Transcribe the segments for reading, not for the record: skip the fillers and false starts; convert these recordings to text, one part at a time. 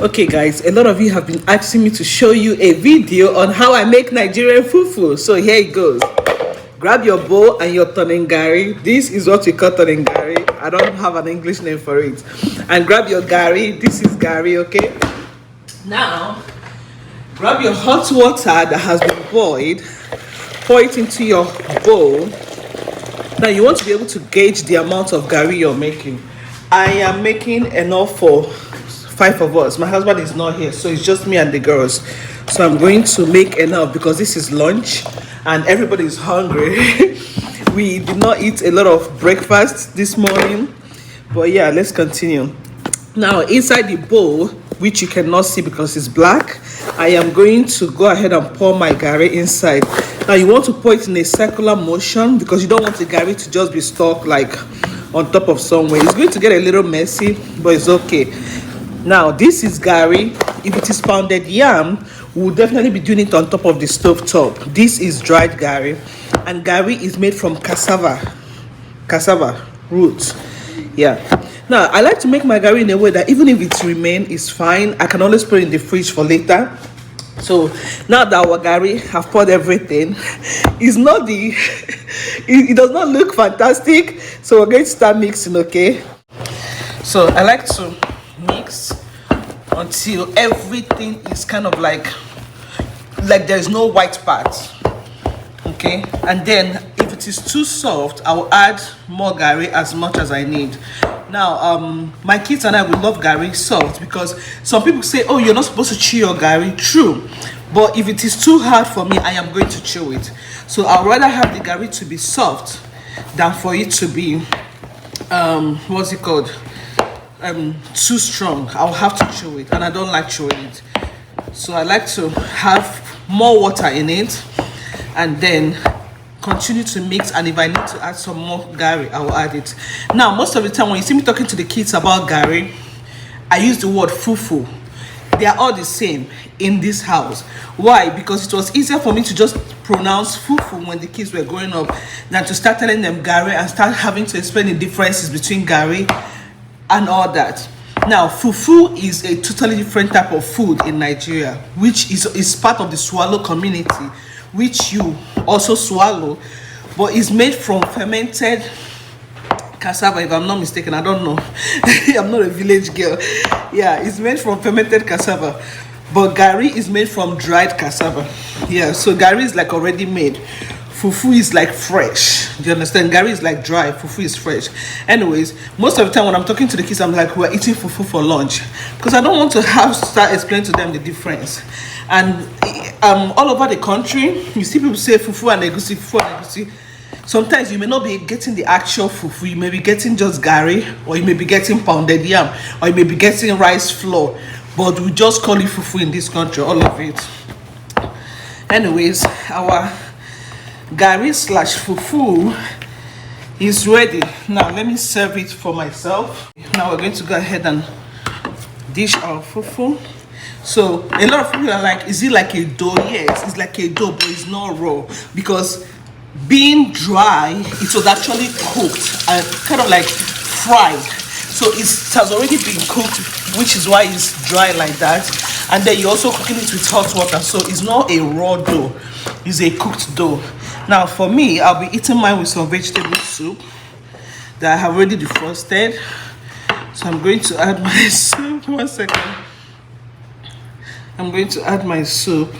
Okay guys, a lot of you have been asking me to show you a video on how I make Nigerian fufu. So here it goes. Grab your bowl and your tonengari. This is what we call tonengari. I don't have an English name for it. And grab your gari. This is gari, okay? Now, grab your hot water that has been boiled. Pour it into your bowl. Now you want to be able to gauge the amount of gari you're making. I am making enough for 5 of us. My husband is not here, so it's just me and the girls. So I'm going to make enough because this is lunch and everybody is hungry. We did not eat a lot of breakfast this morning, but yeah, let's continue. Now inside the bowl, which you cannot see because it's black, I am going to go ahead and pour my gari inside. Now you want to pour it in a circular motion because you don't want the gari to just be stuck like on top of somewhere. It's going to get a little messy, but it's okay. Now this is gari. If it is pounded yam, we'll definitely be doing it on top of the stove top. This is dried gari, and gari is made from cassava roots. Yeah. Now I like to make my gari in a way that even if it remains, it's fine. I can always put it in the fridge for later. So now that our gari have poured everything, it's not the it does not look fantastic. So we're going to start mixing, okay? So I like to mix until everything is kind of like there's no white part, okay? And then if it is too soft, I will add more gari as much as I need. Now my kids and I will love gari soft because some people say, oh, you're not supposed to chew your gari. True, but if it is too hard for me, I am going to chew it. So I'd rather have the gari to be soft than for it to be what's it called, too strong. I'll have to chew it, and I don't like chewing it. So I like to have more water in it and then continue to mix, and if I need to add some more gari, I will add it. Now most of the time when you see me talking to the kids about gari, I use the word fufu. They are all the same in this house. Why? Because it was easier for me to just pronounce fufu when the kids were growing up than to start telling them gari and start having to explain the differences between gari and all that. Now fufu is a totally different type of food in Nigeria, which is part of the swallow community, which you also swallow, but it's made from fermented cassava, if I'm not mistaken. I don't know. I'm not a village girl. Yeah, it's made from fermented cassava, but gari is made from dried cassava. Yeah, so gari is like already made. Fufu is like fresh. Do you understand? Gari is like dry, fufu is fresh. Anyways, most of the time when I'm talking to the kids, I'm like, we're eating fufu for lunch, because I don't want to start explaining to them the difference. And all over the country, you see people say fufu and egusi, fufu and egusi. Sometimes you may not be getting the actual fufu, you may be getting just gari, or you may be getting pounded yam, or you may be getting rice flour, but we just call it fufu in this country, all of it. Anyways, our gari slash fufu is ready. Now let me serve it for myself. Now we're going to go ahead and dish our fufu. So a lot of people are like, is it like a dough? Yes, it's like a dough, but it's not raw, because being dry, it was actually cooked and kind of like fried. So it has already been cooked, which is why it's dry like that. And then you're also cooking it with hot water, so it's not a raw dough, it's a cooked dough. Now for me, I'll be eating mine with some vegetable soup that I have already defrosted. So I'm going to add my soup. 1 second. I'm going to add my soup.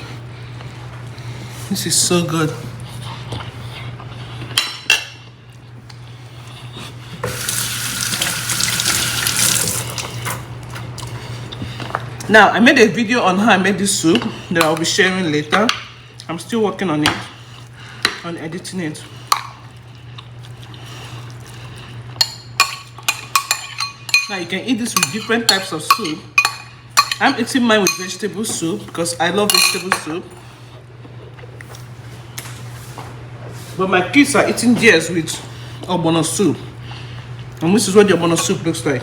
This is so good. Now I made a video on how I made this soup that I'll be sharing later. I'm still working on it, on editing it. Now you can eat this with different types of soup. I'm eating mine with vegetable soup because I love vegetable soup. But my kids are eating theirs with ogbono soup. And this is what the ogbono soup looks like.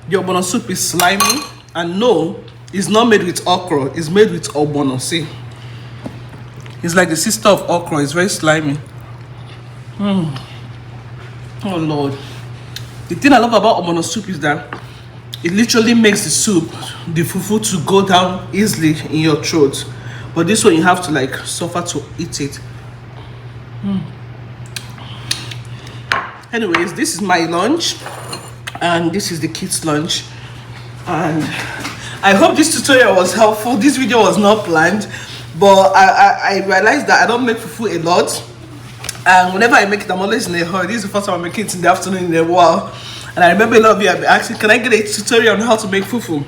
The ogbono soup is slimy, and no, it's not made with okra, it's made with ogbono. See, it's like the sister of okra. It's very slimy. Oh Lord. The thing I love about ogbono soup is that it literally makes the soup, the fufu, to go down easily in your throat. But this one you have to like suffer to eat it. Anyways, this is my lunch and this is the kids' lunch. And I hope this tutorial was helpful. This video was not planned, but I realized that I don't make fufu a lot. And whenever I make it, I'm always in a hurry. This is the first time I make it in the afternoon in a while. And I remember a lot of you have been asking, can I get a tutorial on how to make fufu?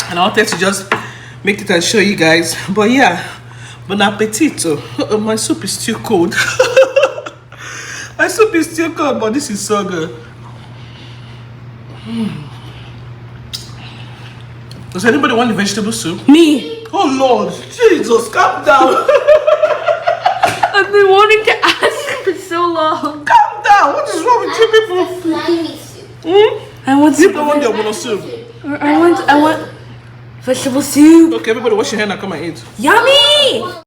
And I wanted to just make it and show you guys. But yeah, bon appetito. My soup is still cold. My soup is still cold, but this is so good. Does anybody want the vegetable soup? Me. Oh Lord, Jesus, calm down. I've been wanting to ask for so long. Calm down. What is wrong with you people? Slimy soup. I want You soup. don't want the ogbono soup. I want vegetable soup. Okay, everybody wash your hand and come and eat. Yummy!